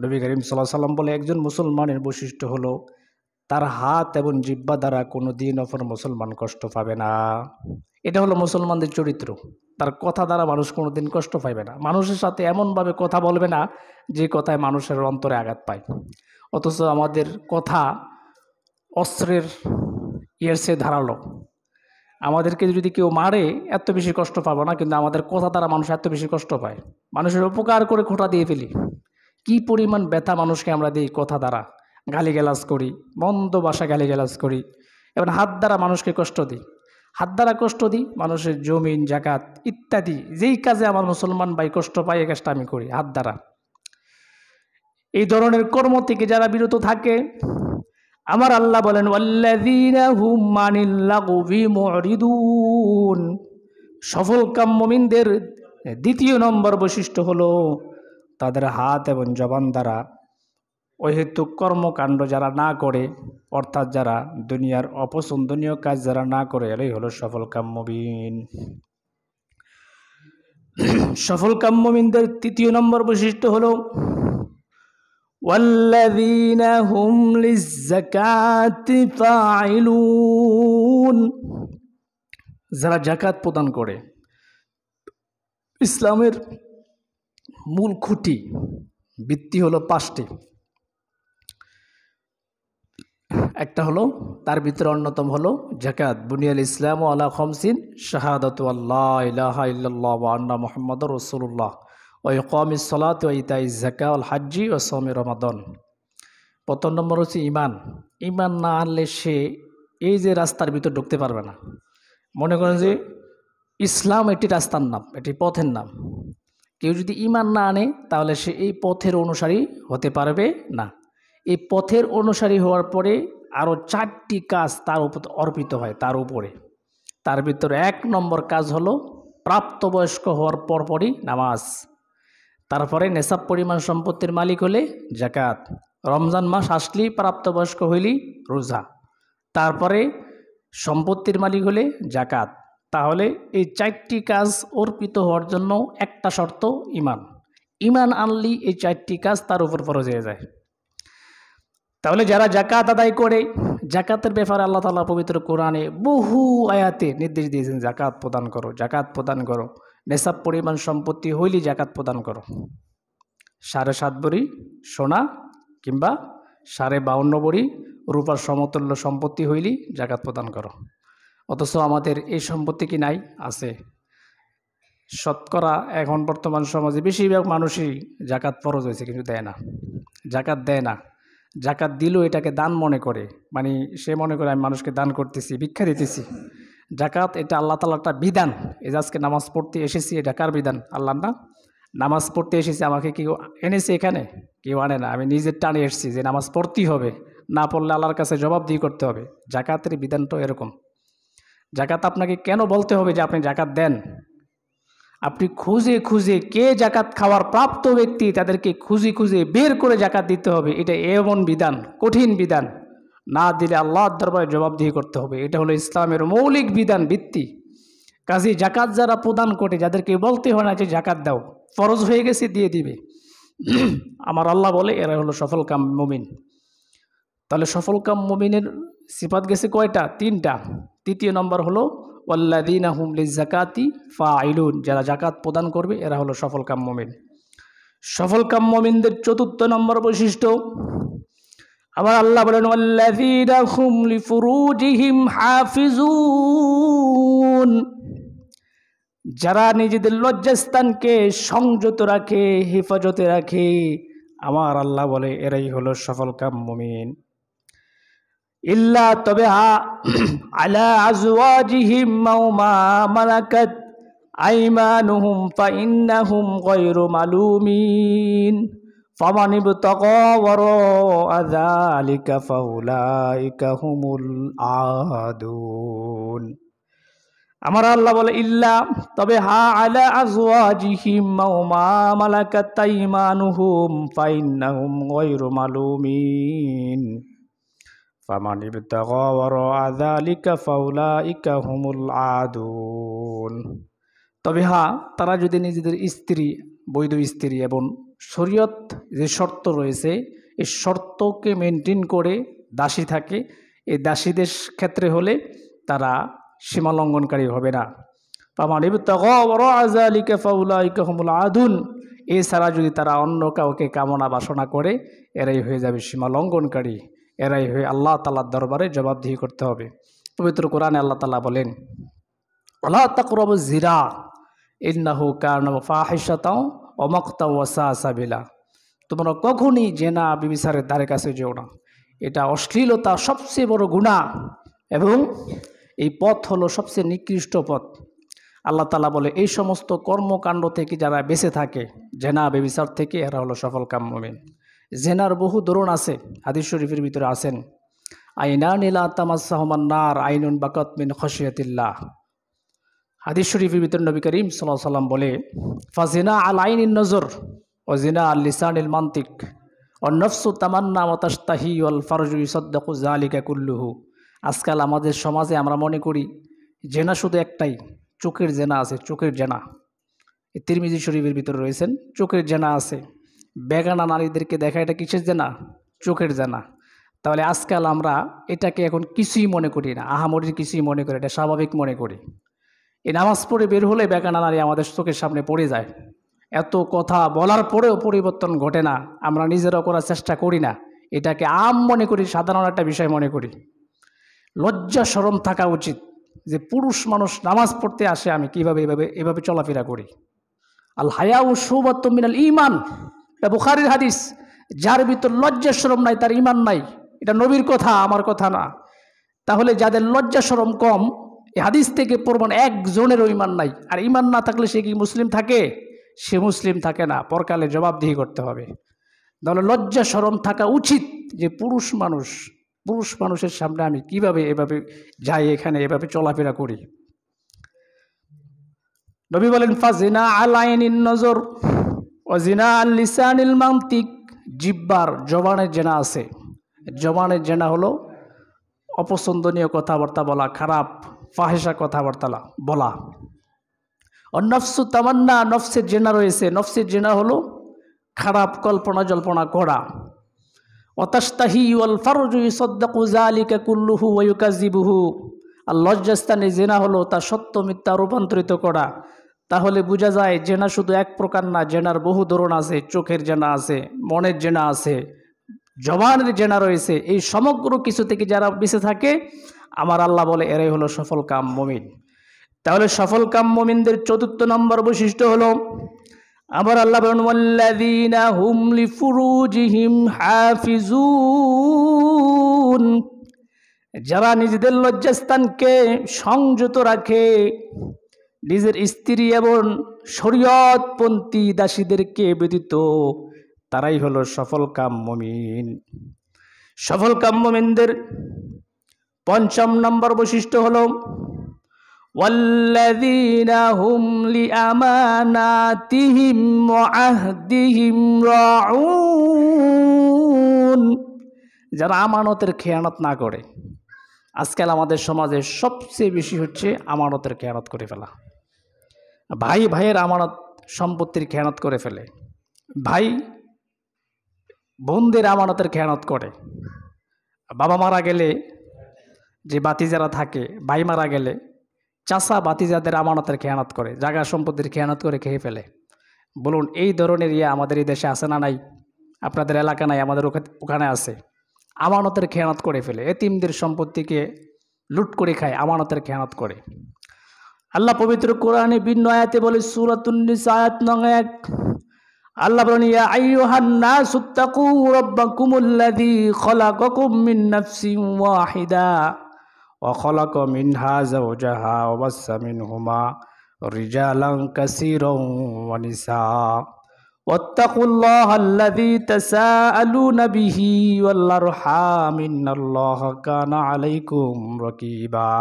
নবী করিম সাল্লাল্লাহু আলাইহি ওয়াসাল্লাম বলে, একজন মুসলমানের বৈশিষ্ট্য হলো তার হাত এবং জিহ্বা দ্বারা কোনো দিন অপর মুসলমান কষ্ট পাবে না। এটা হলো মুসলমানদের চরিত্র। তার কথা দ্বারা মানুষ কোনো দিন কষ্ট পাবে না। মানুষের সাথে এমনভাবে কথা বলবে না যে কথায় মানুষের অন্তরে আঘাত পায়। অথচ আমাদের কথা অস্ত্রের চেয়ে ধারালো। আমাদেরকে যদি কেউ মারে এত বেশি কষ্ট পাবো না, কিন্তু আমাদের কথা দ্বারা মানুষ এত বেশি কষ্ট পায়। মানুষের উপকার করে খোঁটা দিয়ে ফেলি। কি পরিমাণ ব্যথা মানুষকে আমরা দিই কথা দ্বারা, গালিগালাজ করি, মন্দ ভাষা গালিগালাজ করি, এবং হাত দ্বারা মানুষকে কষ্ট দিই। হাত দ্বারা কষ্ট দিই মানুষের জমিন, জাকাত ইত্যাদি, যেই কাজে আমার মুসলমান ভাই কষ্ট পায় এই কাজটা আমি করি হাত দ্বারা। এই ধরনের কর্ম থেকে যারা বিরত থাকে, আমার আল্লাহ বলেন ওয়াল্লাযীনা হুম আনিল লাগবি মুরিদুন, সফল কাম মুমিনদের দ্বিতীয় নম্বর বৈশিষ্ট্য হলো তাদের হাত এবং জবান দ্বারা অহেতুক কর্মকাণ্ড যারা না করে, অর্থাৎ যারা দুনিয়ার অপছন্দনীয় কাজ যারা না করে, এরাই হলো সফল কাম মুমিন। সফল কাম মুমিনদের তৃতীয় নম্বর বৈশিষ্ট্য হলো ওয়াল্লাযীনা হুম লিয-যাকাতি ফাইলুন, যারা যাকাত প্রদান করে। ইসলামের মূল খুঁটি ভিত্তি হলো 5টি। একটা হলো, তার ভিতরে অন্যতম হলো যাকাত। বুনিয়াল ইসলামু আলা খামসিন, শাহাদাতু আল্লা ইলাহা ইল্লাল্লাহ ওয়া আন্না মুহাম্মাদুর রাসূলুল্লাহ ওয়া ইকামিস সালাতি ওয়া ইতাইজ যাকাত ওয়াল হজ্জি ওয়া সাওমি রমাদান। প্রথম নম্বর হচ্ছে ঈমান। ঈমান না আনলে সে এই যে রাস্তার ভিতর ঢুকতে পারবে না। মনে করেন যে ইসলাম একটি রাস্তার নাম, এটি পথের নাম। কেউ যদি ঈমান না আনে তাহলে সে এই পথের অনুসারী হতে পারবে না। এই পথের অনুসারী হওয়ার পরে আরও 4টি কাজ তার উপর অর্পিত হয় তার উপরে। তার ভিতরে 1 নম্বর কাজ হলো প্রাপ্তবয়স্ক হওয়ার পরপরই নামাজ, তারপরে নেশাব পরিমাণ সম্পত্তির মালিক হলে যাকাত, রমজান মাস আসলেই প্রাপ্তবয়স্ক হইলেই রোজা, তারপরে সম্পত্তির মালিক হলে যাকাত। তাহলে এই 4টি কাজ অর্পিত হওয়ার জন্য একটা শর্ত ঈমান। ঈমান আনলেই এই 4টি কাজ তার উপর ফরজ হয়ে যায়। তাহলে যারা যাকাত আদায় করে, যাকাতের ব্যাপারে আল্লাহ তাআলা পবিত্র কোরআনে বহু আয়াতে নির্দেশ দিয়েছেন, যাকাত প্রদান করো, যাকাত প্রদান করো, নেশাব পরিমাণ সম্পত্তি হইলেই যাকাত প্রদান করো। 7.5 ভরি সোনা কিংবা 52.5 ভরি রূপার সমতুল্য সম্পত্তি হইলেই জাকাত প্রদান করো। অথচ আমাদের এই সম্পত্তি কি নাই? আছে। শতকরা এখন বর্তমান সমাজে বেশিরভাগ মানুষই জাকাত ফরজ হয়েছে কিন্তু দেয় না, জাকাত দেয় না। জাকাত দিলেও এটাকে দান মনে করে, মানে সে মনে করে আমি মানুষকে দান করতেছি, ভিক্ষা দিতেছি। জাকাত এটা আল্লাহ তাআলার একটা বিধান। এই যে আজকে নামাজ পড়তে এসেছি, এটা কার বিধান? আল্লাহর না? নামাজ পড়তে এসেছি, আমাকে কেউ এনেছে এখানে? কেউ আনে না, আমি নিজের টানে এসেছি যে নামাজ পড়তেই হবে, না পড়লে আল্লাহর কাছে জবাবদিহি করতে হবে। জাকাতের বিধানটা এরকম। জাকাত আপনাকে কেন বলতে হবে যে আপনি জাকাত দেন? আপনি খুঁজে খুঁজে কে জাকাত খাওয়ার প্রাপ্ত ব্যক্তি তাদেরকে খুঁজে খুঁজে বের করে জাকাত দিতে হবে। এটা এমন বিধান, কঠিন বিধান, না দিলে আল্লাহর দরবারে জবাবদিহি করতে হবে। এটা হলো ইসলামের মৌলিক বিধান, ভিত্তি। কাজী জাকাত যারা প্রদান করে, যাদেরকে বলতে হয় না যে জাকাত দাও, ফরজ হয়ে গেছে দিয়ে দিবে, আমার আল্লাহ বলে এরা হলো সফলকাম মুমিন। তাহলে সফলকাম মুমিনের সিফাত গেছে কয়টা? 3টা। তৃতীয় নম্বর হলো ওয়াল্লাযীনা হুম লিযাকাতি ফাইলুন, যারা জাকাত প্রদান করবে এরা হলো সফলকাম মুমিন। সফলকাম মুমিনদের 4র্থ নম্বর বৈশিষ্ট্য, আমার আল্লাহ বলেন ওয়াল্লাযীনা হুম লিফুরুজিহিম হাফিজুন, যারা নিজেদের লজ্জাস্থানকে সংযত রাখে, হেফাজতে রাখে, আমার আল্লাহ বলে এরাই হলো সফলকাম মুমিন। ইল্লা, তবে আলা আজওয়াজিহিম আও মা মালাকাত আইমানুহুম ফাইন্নাহুম গায়রু মালুমিন ফামান ইবতাগা ওয়ারাআ যালিকা ফাউলাইকা হুমুল আদুন। আমার আল্লাহ বলে ইল্লা, তবে আলা আজওয়াজিহিম আও মা মালাকাত আইমানুহুম ফাইন্নাহুম গায়রু মালুমিন ফামান ইবতাগা ওয়ারাআ যালিকা ফাউলাইকা হুমুল আদুন। তবে তারা যদি নিজেদের স্ত্রী, বৈধ স্ত্রী এবং শরীয়ত যে শর্ত রয়েছে এই শর্তকে মেনটেন করে দাসী থাকে, এই দাসীদের ক্ষেত্রে হলে তারা সীমা লঙ্ঘনকারী হবে না। ফামান ইবতাগা ওয়ারাআ যালিকা ফাউলাইকা হুমুল আদুন, এছাড়া যদি তারা অন্য কাউকে কামনা বাসনা করে এরাই হয়ে যাবে সীমা লঙ্ঘনকারী, এরাই হয়ে আল্লাহ তাআলার দরবারে জবাবদিহি করতে হবে। পবিত্র কোরআনে আল্লাহ তাআলা বলেন ওয়ালা তাকরাবুজ জিনা ইন্নাহু কানা ফাহিশাতাও ওয়া মাকতাও ওয়া সাআ সাবিলা, তোমরা কখনই জেনা ব্যভিচারের ধারে কাছে যেও না, এটা অশ্লীলতা সবচেয়ে বড় গুনাহ এবং এই পথ হলো সবচেয়ে নিকৃষ্ট পথ। আল্লাহ তাআলা বলে এই সমস্ত কর্মকাণ্ড থেকে যারা বেঁচে থাকে, জেনা ব্যভিচার থেকে, এরা হলো সফলকাম মুমিন। জেনার বহু ধরন আছে, হাদিস শরীফের ভিতরে আছেন আইনানি লা তামাসসাহুমান নার আইনুন বাকাত মিন খাশিয়াতিল্লাহ। হাদিস শরীফের ভিতরে নবী করিম সাল্লাল্লাহু আলাইহি ওয়াসাল্লাম বলে ফাজিনা আল আইনিন নজর ওয়া জিনা আল লিসানিল মানতিক ওয়ান নফসু তামান্না ওয়া তাশতাহি ওয়াল ফারজু ইসাদদাকু যালিকা কুল্লুহু। আজকাল আমাদের সমাজে আমরা মনে করি জেনা শুধু একটাই, চোখের জেনা আছে, চোখের জেনা। এই তিরমিজি শরীফের ভিতরে রয়েছেন চোখের জেনা আছে। বেগানা নারীদেরকে দেখা, এটা কিসের জেনা? চোখের জেনা। তাহলে আজকাল আমরা এটাকে এখন কিছুই মনে করি না, আহামরির কিছুই মনে করি, এটা স্বাভাবিক মনে করি। এই নামাজ পড়ে বের হলে বেগানা নারী আমাদের চোখের সামনে পড়ে যায়। এত কথা বলার পরেও পরিবর্তন ঘটে না, আমরা নিজেরাও করার চেষ্টা করি না, এটাকে আম মনে করি, সাধারণ একটা বিষয় মনে করি। লজ্জা শরম থাকা উচিত যে পুরুষ মানুষ নামাজ পড়তে আসে, আমি কিভাবে এভাবে চলাফেরা করি। আল হায়াউ শুবাতুম মিনাল ঈমান, এটা বুখারীর হাদিস। যার ভিতর লজ্জা শরম নাই তার ঈমান নাই, এটা নবীর কথা, আমার কথা না। তাহলে যাদের লজ্জা শরম কম, এই হাদিস থেকে প্রমাণ একজনেরও ঈমান নাই। আর ঈমান না থাকলে সে কি মুসলিম থাকে? সে মুসলিম থাকে না, পরকালে জবাবদিহি করতে হবে। তাহলে লজ্জা শরম থাকা উচিত যে পুরুষ মানুষের সামনে আমি কিভাবে এভাবে যাই, এখানে এভাবে চলাফেরা করি। নবী বলেন ফাজিনা আল আইনিন নজর ওয়া জিনা আল লিসানিল মানতিক, জিহ্বার জবানের জেনা আছে। জবানের জেনা হলো অপছন্দনীয় কথাবার্তা বলা, খারাপ ফাহিশা কথাবার্তা বলা। আর নফসু তামান্না, নফসের জেনা রয়েছে। নফসের জেনা হলো খারাপ কল্পনা জল্পনা করা। ওয়াতাশতাহি ওয়াল ফারজু ইসাদদাকু যালিকা কুল্লুহু ওয়া ইউকাযিবুহু, আর লজ্জাস্থানে জেনা হলো তা সত্য মিথ্যা রূপান্তরিত করা, তাহলে বোঝা যায় জেনা শুধু এক প্রকার না, জেনার বহু ধরন আছে। চোখের জেনা আছে, মনের জেনা আছে, জবানের জেনা রয়েছে। এই সমগ্র কিছু থেকে যারা বেঁচে থাকে, আমার আল্লাহ বলে এরাই হলো সফল কাম মুমিন। তাহলে সফল কাম মুমিনদের চতুর্থ নম্বর বৈশিষ্ট্য হলো, আমার আল্লাহ বলেন ওয়াল্লাযীনা হুম লিফুরুজিহিম হাফিজুন, যারা নিজেদের লজ্জাস্থানকে সংযত রাখে, নিজের স্ত্রী এবং শরীয়তপন্থী দাসীদেরকে ব্যতীত, তারাই হলো সফল কাম মুমিন। সফল কাম মুমিনদের পঞ্চম নম্বর বৈশিষ্ট্য হলো ওয়াল্লাযীনা হুম লিআমানাতিহিম ওয়া আহদিহিম রাউন, যারা আমানতের খেয়ানত না করে। আজকাল আমাদের সমাজে সবচেয়ে বেশি হচ্ছে আমানতের খেয়ানত করে ফেলা। ভাই ভাইয়ের আমানত সম্পত্তির খেয়ানত করে ফেলে, ভাই বোনদের আমানতের খেয়ানত করে। বাবা মারা গেলে যে বাতিজারা থাকে, ভাই মারা গেলে চাচা বাতিজাদের আমানতের খেয়ানত করে, জায়গা সম্পত্তির খেয়ানত করে খেয়ে ফেলে। বলুন এই ধরনের আমাদের এই দেশে আছে না নাই? আপনাদের এলাকা নাই, আমাদের ওখানে আছে। আমানতের খেয়ানত করে ফেলে, এতিমদের সম্পত্তিকে লুট করে খায়, আমানতের খেয়ানত করে। আল্লাহ পবিত্র কোরআনে ভিন্ন আয়াতে বলে, সূরাতুন নিসা আয়াত নং 1, আল্লাহ বলেন ইয়া আইয়ুহান নাসুত্তাকু রাব্বাকুমুল্লাযী খলাকাকুম মিন নাফসিন ওয়াহিদা ওয়া খলাকা মিনহা যাওজাহা ওয়া বাসসা মিনহুমা রিজালান কাসীরান ওয়া নিসা ওয়াত্তাকুল্লাহাল্লাযী তাসাআলুনা বিহি ওয়াল আরহাম ইন্নাল্লাহা কানা আলাইকুম রাকীবা।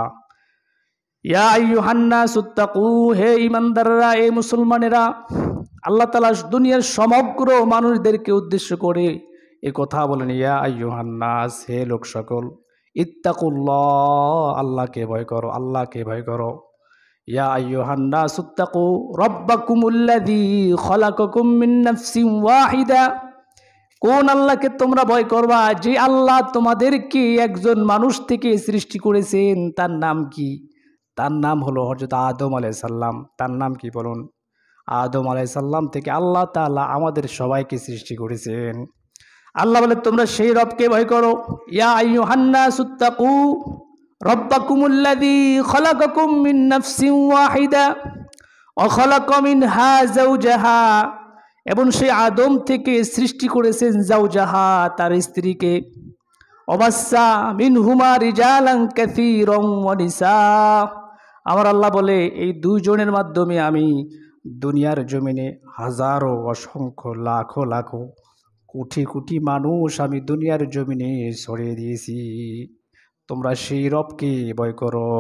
ইয়া আইয়ুহান নাসুত্তাকু, হে ঈমানদাররা, হে মুসলমানেরা, আল্লাহ তাআলা দুনিয়ার সমগ্র মানুষদেরকে উদ্দেশ্য করে এই কথা বলেন, ইয়া আইয়ুহান নাস, হে লোক সকল, ইত্তাকুল্লাহ, আল্লাহকে ভয় করো, আল্লাহকে ভয় করো। ইয়া আইয়ুহান নাসুত্তাকু রাব্বাকুমুল্লাযী খলাকাকুম মিন নাফসিন ওয়াহিদা, কোন আল্লাহকে তোমরা ভয় করবা? যে আল্লাহ তোমাদেরকে একজন মানুষ থেকে সৃষ্টি করেছেন। তার নাম কি? তার নাম হলো হযরত আদম আলাইহিস সালাম। তার নাম কি বলুন? আদম আলাইহিস সালাম থেকে আল্লাহ তাআলা আমাদের সবাইকে সৃষ্টি করেছেন। আল্লাহ বলে তোমরা সেই রবকে ভয় করো। ইয়া আইয়ুহান নাসুত্তাকু রাব্বাকুমুল্লাযী খলাকাকুম মিন নাফসিন ওয়াহিদা ওয়া খলাকা মিনহা যাওজাহা, এবং সেই আদম থেকে সৃষ্টি করেছেন যাওজাহা, তার স্ত্রীকে। ওয়াবাসসা মিনহুমা রিজালান কাসীরান ওয়া নিসা, আমার আল্লাহ বলে এই দুইজনের মাধ্যমে আমি দুনিয়ার জমিনে হাজারো, অসংখ্য, লাখো লাখো, কোটি কোটি মানুষ আমি দুনিয়ার জমিনে ছড়িয়ে দিয়েছি। তোমরা সেই রবকে ভয় করো।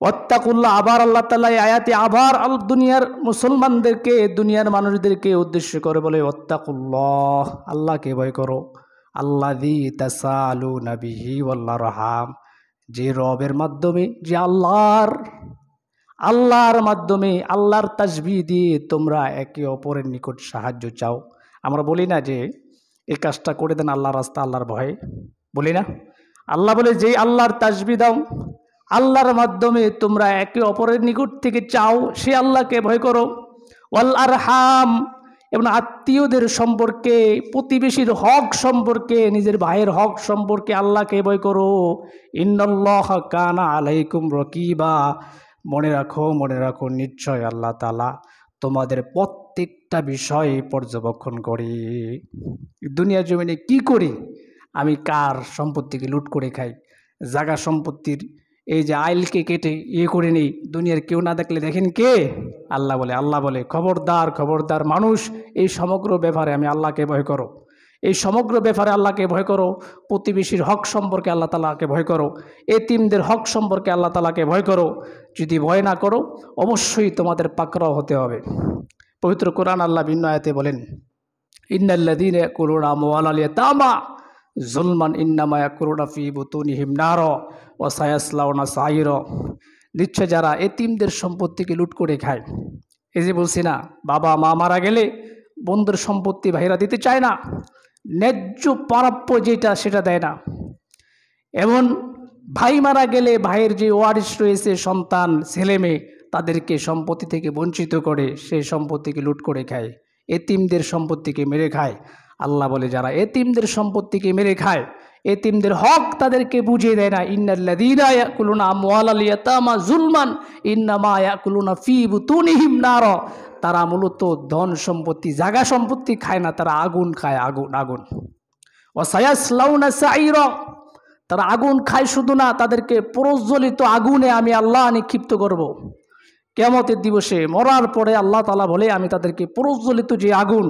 ওয়াত্তাকুল্লাহ, আবার আল্লাহ তাআলা এই আয়াতে আবার দুনিয়ার মুসলমানদেরকে, দুনিয়ার মানুষদেরকে উদ্দেশ্য করে বলে, ওয়াত্তাকুল্লাহ, আল্লাহকে ভয় করো। আল্লাযী তাসাআলুনা বিহি ওয়াল আরহাম, যে রবের মাধ্যমে, যে আল্লাহর মাধ্যমে, আল্লাহর তাসবিহ দিয়ে তোমরা একে অপরের নিকট সাহায্য চাও। আমরা বলি না যে এই কাজটা করে দেন আল্লাহর রাস্তা, আল্লাহর ভয়ে, বলি না? আল্লাহ বলে যে আল্লাহর তাসবিহ দাও, আল্লাহর মাধ্যমে তোমরা একে অপরের নিকট থেকে চাও, সে আল্লাহকে ভয় করো। ওয়াল আরহাম, এবং আত্মীয়দের সম্পর্কে, প্রতিবেশীর হক সম্পর্কে, নিজের ভাইয়ের হক সম্পর্কে আল্লাহকে ভয় করো। ইন্নাল্লাহা কানা আলাইকুম রাকীবা, মনে রাখো, মনে রাখো, নিশ্চয় আল্লাহ তাআলা তোমাদের প্রত্যেকটা বিষয় পর্যবেক্ষণ করি। দুনিয়ার জমিনে কি করি? আমি কার সম্পত্তিকে লুট করে খাই, জায়গা সম্পত্তির এই যে আইলকে কেটে করে নেই, দুনিয়ার কেউ না দেখলে দেখেন কে? আল্লাহ বলে। আল্লাহ বলে খবরদার, খবরদার মানুষ, এই সমগ্র ব্যাপারে আমি আল্লাহকে ভয় করো। এই সমগ্র ব্যাপারে আল্লাহকে ভয় করো। প্রতিবেশীর হক সম্পর্কে আল্লাহ তাআলাকে ভয় করো। এতিমদের হক সম্পর্কে আল্লাহ তাআলাকে ভয় করো। যদি ভয় না করো অবশ্যই তোমাদের পাকড়াও হতে হবে। পবিত্র কোরআন আল্লাহ ভিন্ন আয়াতে বলেন, ইন্নাল্লাযীনা ইয়াকুলুনা আমওয়ালাল ইয়াতামা যুলমান ইন্নামা ইয়াকুলুনা ফী বুতুনিহিম নার ওয়া সায়াসলাউনা সাইরা, নিশ্চয় যারা এতিমদের সম্পত্তিকে লুট করে খায়। এই যে বলছি না, বাবা মা মারা গেলে বন্ধুর সম্পত্তি ভাইরা দিতে চায় না, ন্যায্য প্রাপ্য যেটা সেটা দেয় না। এমন ভাই মারা গেলে ভাইয়ের যে ওয়ারিশ রয়েছে, সন্তান, ছেলে মেয়ে, তাদেরকে সম্পত্তি থেকে বঞ্চিত করে সেই সম্পত্তিকে লুট করে খায়, এতিমদের সম্পত্তিকে মেরে খায়। আল্লাহ বলে যারা এতিমদের সম্পত্তিকে মেরে খায়, এতিমদের হক তাদেরকে বুঝিয়ে দেয় না, ইন্নাল্লাযীনা ইয়াকুলুনা আমওয়ালাল ইয়াতামা যুলমান ইন্নামা ইয়াকুলুনা ফী বুতুনিহিম নার, তারা মূলত ধন সম্পত্তি জায়গা সম্পত্তি খায় না, তারা আগুন খায়, আগুন আগুন। ওয়া সায়াসলাউনা সাঈরা, তারা আগুন খায় শুধু না, তাদেরকে প্রজ্বলিত আগুনে আমি আল্লাহ নিক্ষিপ্ত করব। কিয়ামতের দিবসে মরার পরে আল্লাহ তাআলা বলে আমি তাদেরকে প্রজ্বলিত যে আগুন,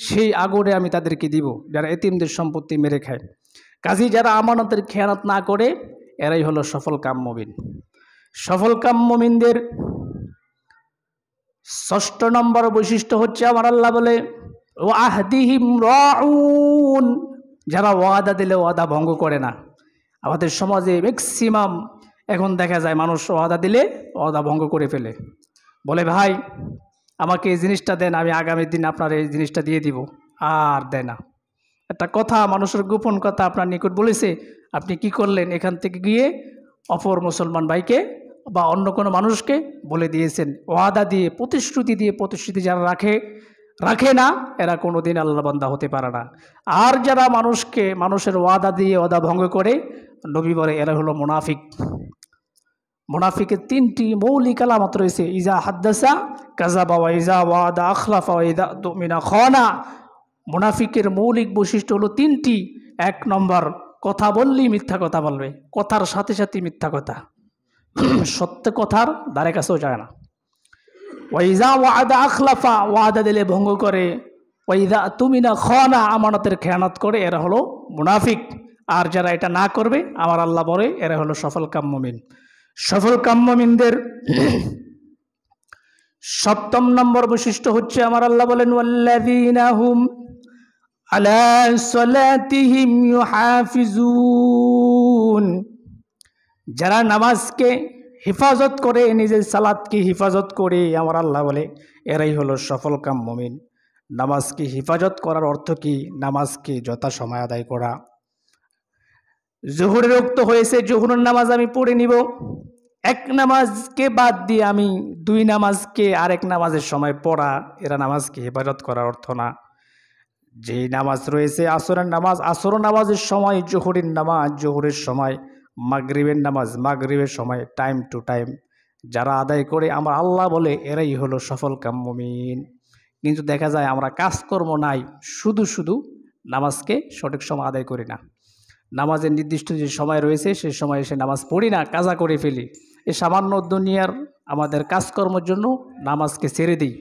সেই আগুনে আমি তাদেরকে দিব, যারা এতিমদের সম্পত্তি মেরে খায়। কাজী যারা আমানতের খেয়ানত না করে, এরাই হলো সফলকাম মুমিন। সফলকাম মুমিনদের ৬ষ্ঠ নম্বর বৈশিষ্ট্য হচ্ছে আমার আল্লাহ বলে ওয়াহদিহিম রাউন, যারা ওয়াদা দিলে ওয়াদা ভঙ্গ করে না। আমাদের সমাজে ম্যাক্সিমাম এখন দেখা যায় মানুষ ওয়াদা দিলে ওয়াদা ভঙ্গ করে ফেলে, বলে ভাই আমাকে এই জিনিসটা দেন, আমি আগামী দিন আপনার এই জিনিসটা দিয়ে দিব, আর দেয় না। একটা কথা, মানুষের গোপন কথা আপনার নিকট বলেছে, আপনি কি করলেন, এখান থেকে গিয়ে অপর মুসলমান ভাইকে বা অন্য কোনো মানুষকে বলে দিয়েছেন। ওয়াদা দিয়ে প্রতিশ্রুতি যারা রাখে না, এরা কোনো দিন আল্লাহ বান্দা হতে পারে না। আর যারা মানুষের ওয়াদা দিয়ে ওয়াদা ভঙ্গ করে, নবী বলে এরা হলো মুনাফিক। মুনাফিকের 3টি মৌলিক আলামত রয়েছে, ইজা হাদ্দাসা কাযাবা ওয়া ইজা ওয়াদা আখলাফা ওয়া ইজা তুমিনা খানা। মুনাফিকের মৌলিক বৈশিষ্ট্য হলো 3টি। 1 নম্বর, কথা বললেই মিথ্যা কথা বলবে, কথার সাথে সাথে মিথ্যা কথা, সত্য কথার ধারে কাছেও যায় না। ওয়া ইজা ওয়াদা আখলাফা, ওয়াদা দিলে ভঙ্গ করে। ওয়া ইজা তুমিনা খানা, আমানতের খেয়ানত করে, এরা হলো মুনাফিক। আর যারা এটা না করবে, আমার আল্লাহ বলে এরা হলো সফলকাম মুমিন। সফলকাম মুমিনদের 7ম নম্বর বৈশিষ্ট্য হচ্ছে আমার আল্লাহ বলেন ওয়াল্লাযীনা হুম আলা সালাতিহিম ইউহাফিজুন, যারা নামাজকে হেফাজত করে, নিজের সালাতকে হেফাজত করে, আমার আল্লাহ বলে এরাই হলো সফলকাম মুমিন। নামাজকে হেফাজত করার অর্থ কি? নামাজকে যথাসময় আদায় করা। জোহরের ওয়াক্ত হয়েছে, জোহরের নামাজ আমি পড়ে নিব, এক নামাজকে বাদ দিয়ে আমি 2 নামাজকে আরেক নামাজের সময় পড়া, এরা নামাজকে হেফাজত করার অর্থ না। যে নামাজ রয়েছে আসরের নামাজ, আসর নামাজের সময়, জোহরের নামাজ জোহরের সময়, মাগরিবের নামাজ মাগরিবের সময়, টাইম টু টাইম যারা আদায় করে, আমার আল্লাহ বলে এরাই হলো সফলকাম মুমিন। কিন্তু দেখা যায় আমরা কাজকর্ম নাই, শুধু নামাজকে সঠিক সময় আদায় করি না। নামাজের নির্দিষ্ট যে সময় রয়েছে সেই সময় এসে নামাজ পড়ি না, কাজা করে ফেলি। এই সামান্য দুনিয়ার আমাদের কাজকর্মের জন্য নামাজকে ছেড়ে দিই।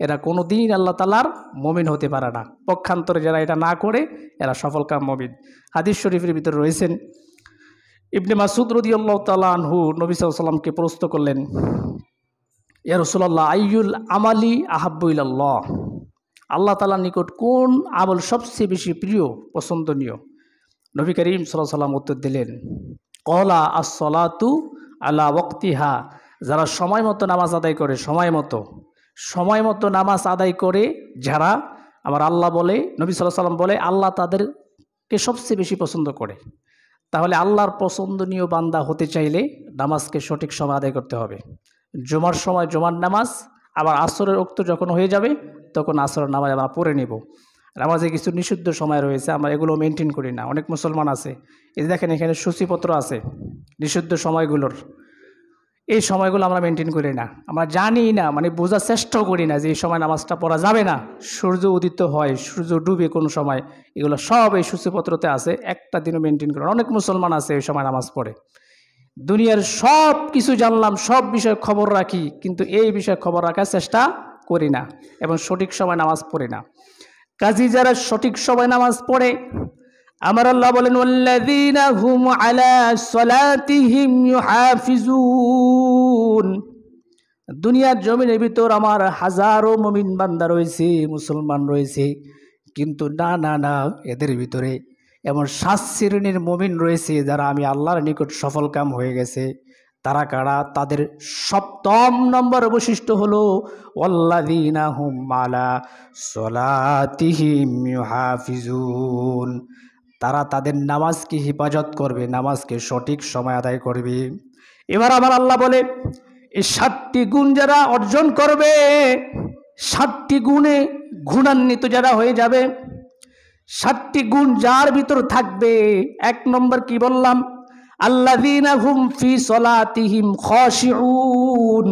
এরা কোনো দিন আল্লাহ তাআলার মুমিন হতে পারে না। পক্ষান্তরে যারা এটা না করে, এরা সফলকাম মুমিন। হাদিস শরীফের ভিতরে রয়েছেন, ইবনে মাসউদ রাদিয়াল্লাহু তাআলা আনহু নবী সাল্লাল্লাহু আলাইহি ওয়াসাল্লামকে প্রশ্ন করলেন, ইয়া রাসূলুল্লাহ আইয়ুল আমালি আহাব্বু ইলাল্লাহ, আল্লাহ তাআলার নিকট কোন আমল সবচেয়ে বেশি প্রিয়, পছন্দনীয়? নবী করিম সাল্লাল্লাহু আলাইহি ওয়াসাল্লাম উত্তর দিলেন, ক্বালা আস-সালাতু আলা ওয়াক্তিহা, যারা সময় মতো নামাজ আদায় করে, সময় মতো নামাজ আদায় করে যারা, আমার আল্লাহ বলে, নবী সাল্লাল্লাহু আলাইহি ওয়াসাল্লাম বলে আল্লাহ তাদেরকে সবচেয়ে বেশি পছন্দ করে। তাহলে আল্লাহর পছন্দনীয় বান্দা হতে চাইলে নামাজকে সঠিক সময় আদায় করতে হবে। জুমার সময় জুমার নামাজ, আবার আসরের ওক্ত যখন হয়ে যাবে তখন আসরের নামাজ আমরা পড়ে নেব। নামাজে কিছু নিষিদ্ধ সময় রয়েছে, আমরা এগুলো মেনটেন করি না। অনেক মুসলমান আছে, এই দেখেন এখানে সূচিপত্র আছে নিষিদ্ধ সময়গুলোর, এই সময়গুলো আমরা মেনটেন করি না, আমরা জানি না, মানে বোঝার চেষ্টাও করি না যে এই সময় নামাজটা পড়া যাবে না। সূর্য উদিত হয়, সূর্য ডুবে কোন সময়, এগুলো সব এই সূচিপত্রতে আছে, একটা দিনও মেনটেন করে। অনেক মুসলমান আছে এই সময় নামাজ পড়ে। দুনিয়ার সব কিছু জানলাম, সব বিষয়ে খবর রাখি, কিন্তু এই বিষয়ে খবর রাখার চেষ্টা করি না এবং সঠিক সময় নামাজ পড়ি না। কাজী যারা সঠিক সময় নামাজ পড়ে, আমার আল্লাহ বলেন ওয়াল্লাযীনা হুম আলা সালাতিহিম ইউহাফিজুন, দুনিয়ার জমিনের ভিতর আমার হাজারো মুমিন বান্দা রয়েছে, মুসলমান রয়েছে, কিন্তু না, এদের ভিতরে এমন 7 শ্রেণীর মুমিন রয়েছে যারা আমি আল্লাহর নিকট সফলকাম হয়ে গেছে। তারা কারা? তাদের 7ম নম্বর বৈশিষ্ট্য হলো ওয়াল্লাযীনা হুম আলা সালাতিহিম ইউহাফিজুন, তারা তাদের নামাজকে হেফাজত করবে, নামাজকে সঠিক সময় আদায় করবে। এবার আমার আল্লাহ বলে এই 7টি গুণ যারা অর্জন করবে, 7টি গুণে গুণান্বিত যারা হয়ে যাবে, 7টি গুণ যার ভিতর থাকবে, 1 নম্বর কি বললাম? আল্লাযীনা হুম ফি সলাতিহিম খাশিউন,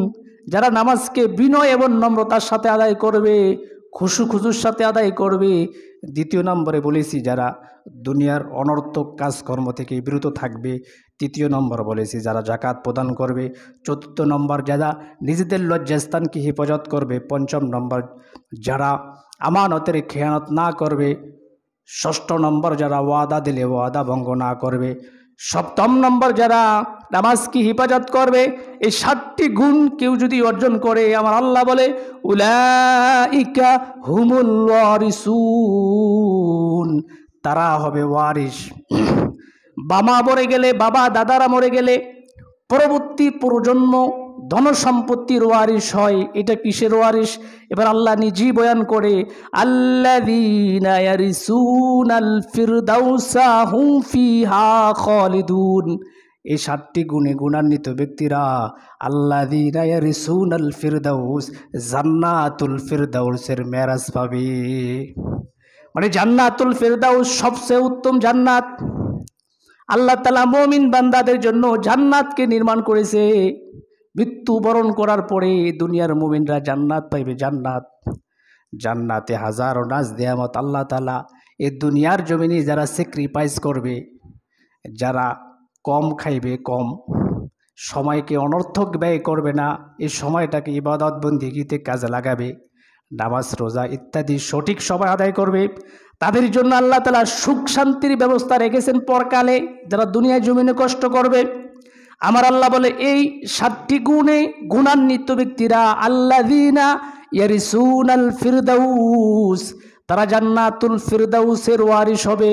যারা নামাজকে বিনয় এবং নম্রতার সাথে আদায় করবে, খুশুর সাথে আদায় করবে। 2 নম্বরে বলেছি যারা দুনিয়ার অনর্থক কাজকর্ম থেকে বিরত থাকবে। 3 নম্বর বলেছি যারা যাকাত প্রদান করবে। 4 নম্বর যারা নিজেদের লজ্জাস্থানকে হেফাজত করবে। 5 নম্বর যারা আমানতের খেয়ানত না করবে। 6 নম্বর যারা ওয়াদা দিলে ওয়াদা ভঙ্গ না করবে। 7ম নম্বর যারা নামাজকে হেফাজত করবে। এই 7টি গুণ কেউ যদি অর্জন করে, আমার আল্লাহ বলে উলাইকা হুমুল ওয়ারিসুন, তারা হবে ওয়ারিস। বাবা মরে গেলে, বাবা দাদারা মরে গেলে পরবর্তী প্রজন্ম ধন সম্পত্তির ওয়ারিস হয়। এটা কিসের ওয়ারিস? এবার আল্লাহ নিজেই বয়ান করে, আল্লাযীনা ইয়ারিসুনাল ফিরদাউসা হুম ফিহা খালিদুন। এই 7টি গুণে গুণান্বিত ব্যক্তিরা আল্লাযীনা ইয়ারিসুনাল ফিরদাউস, জান্নাতুল ফিরদাউসের মেরাজ পাবে। মানে জান্নাতুল ফিরদাউস সবচেয়ে উত্তম জান্নাত। আল্লাহ তাআলা মুমিন বান্দাদের জন্য জান্নাতকে নির্মাণ করেছে। মৃত্যুবরণ করার পরে দুনিয়ার মুমিনরা জান্নাত পাইবে। জান্নাতে হাজারো নাজ নিয়ামত আল্লাহ তাআলা এই দুনিয়ার জমিনে যারা স্যাক্রিফাইস করবে, যারা কম খাইবে, কম সময়কে অনর্থক ব্যয় করবে না, এই সময়টাকে ইবাদত বন্দেগীতে কাজে লাগাবে, নামাজ রোজা ইত্যাদি সঠিক সময় আদায় করবে, তাদের জন্য আল্লাহ তাআলা সুখ শান্তির ব্যবস্থা রেখেছেন পরকালে। যারা দুনিয়ার জমিনে কষ্ট করবে, আমার আল্লাহ বলে এই 7টি গুণে গুণান্বিত ব্যক্তিরা আল্লাযীনা ইয়ারিসুনাল ফিরদাউস, তারা জান্নাতুল ফিরদাউসের ওয়ারিস হবে।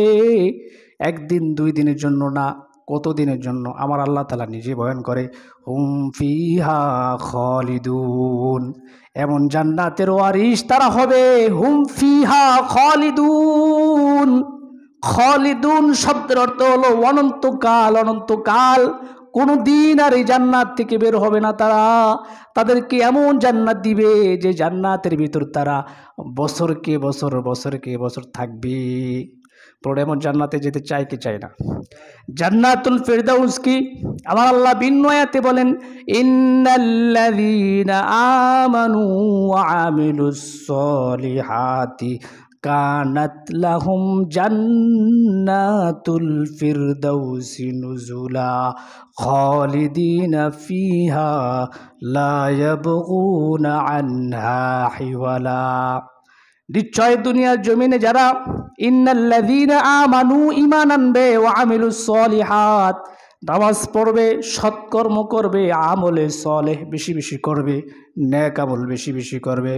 1 দিন 2 দিনের জন্য না, কত দিনের জন্য? আমার আল্লাহ তাআলা নিজে বয়ান করে, হুম ফিহা খালিদুন, এমন জান্নাতের ওয়ারিস তারা হবে। হুম ফিহা খালিদুন, খালিদুন শব্দের অর্থ হলো অনন্তকাল। অনন্তকাল কোনো দিন আর এই জান্নাত থেকে বের হবে না তারা। তাদেরকে এমন জান্নাত দিবে যে জান্নাতের ভিতর তারা বছরকে বছর থাকবে। পরে এমন জান্নাতে যেতে চায় কি চায় না? জান্নাতুল ফিরদাউস কি? আমার আল্লাহ ভিন্ন আয়াতে বলেন, ইন্নাল্লাযীনা আমানু ওয়া আমিলুস সলিহাতি কানাত লাহুম জান্নাতুল ফিরদাউসি নুজুলা খালিদিনা ফিহা লা ইয়াবগুনা আনহা হিওয়ালা। নিশ্চয় দুনিয়ার জমিনে যারা ইন্নাল্লাযীনা আমানু, ঈমান আনবে, ওয়া আমিলুস সলিহাত, নামাজ পড়বে, সৎকর্ম করবে, আমলে সলেহ বেশি বেশি করবে, নেক আমল বেশি বেশি করবে,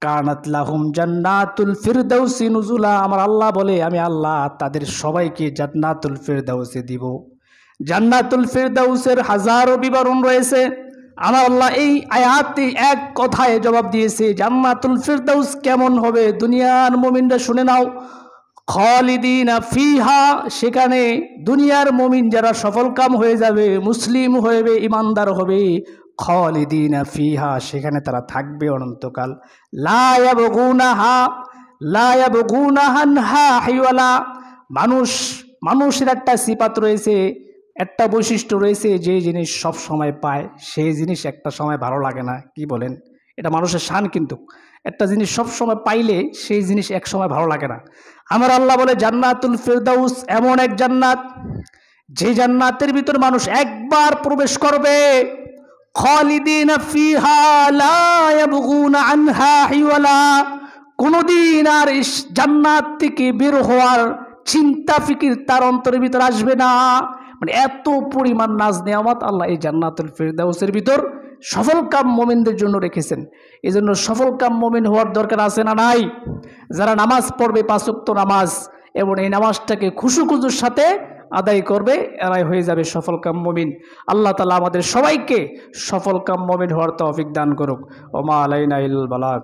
কানাত লাহুম জান্নাতুল ফিরদাউসি নুজুলা, আমার আল্লাহ বলে আমি আল্লাহ তাদের সবাইকে জান্নাতুল ফিরদাউসে দিব। জান্নাতুল ফিরদাউসের হাজারো বিবরণ রয়েছে। আমার আল্লাহ এই আয়াতে এক কথায় জবাব দিয়েছে জান্নাতুল ফিরদাউস কেমন হবে। দুনিয়ার মুমিনরা শুনে নাও, খালিদিনা ফিহা, সেখানে দুনিয়ার মুমিন যারা সফলকাম হয়ে যাবে, মুসলিম হবে, ইমানদার হবে, খালিদিনা ফিহা, সেখানে তারা থাকবে অনন্তকাল। লা ইয়াবগুনাহা আনহা হিওয়ালা। মানুষের একটা সিফাত রয়েছে, একটা বৈশিষ্ট্য রয়েছে, যে জিনিস সব সময় পায় সেই জিনিস একটা সময় ভালো লাগে না। কি বলেন? এটা মানুষের শান। কিন্তু একটা জিনিস সব সময় পাইলে সেই জিনিস এক সময় ভালো লাগে না। আমার আল্লাহ বলে জান্নাতুল ফিরদাউস এমন এক জান্নাত, যে জান্নাতের ভিতর মানুষ একবার প্রবেশ করবে, খালিদিনা ফিহা লা ইয়াবগুনা আনহা হিওয়ালা, কোনদিন আর জান্নাত থেকে বের হওয়ার চিন্তা ফিকির তার অন্তরের ভিতর আসবে না। মানে এত পরিমাণ নাজ নিয়ামত আল্লাহ এই জান্নাতুল ফিরদাউসের ভিতর সফলকাম মুমিনদের জন্য রেখেছেন। এই জন্য সফলকাম মুমিন হওয়ার দরকার আছে না নাই? যারা নামাজ পড়বে 5 ওয়াক্ত নামাজ, এবং এই নামাজটাকে খুশুর সাথে আদায় করবে, এরাই হয়ে যাবে সফলকাম মুমিন। আল্লাহ তাআলা আমাদের সবাইকে সফলকাম মুমিন হওয়ার তৌফিক দান করুক। ওমা আলাইনা ইল্লাল বালাগ।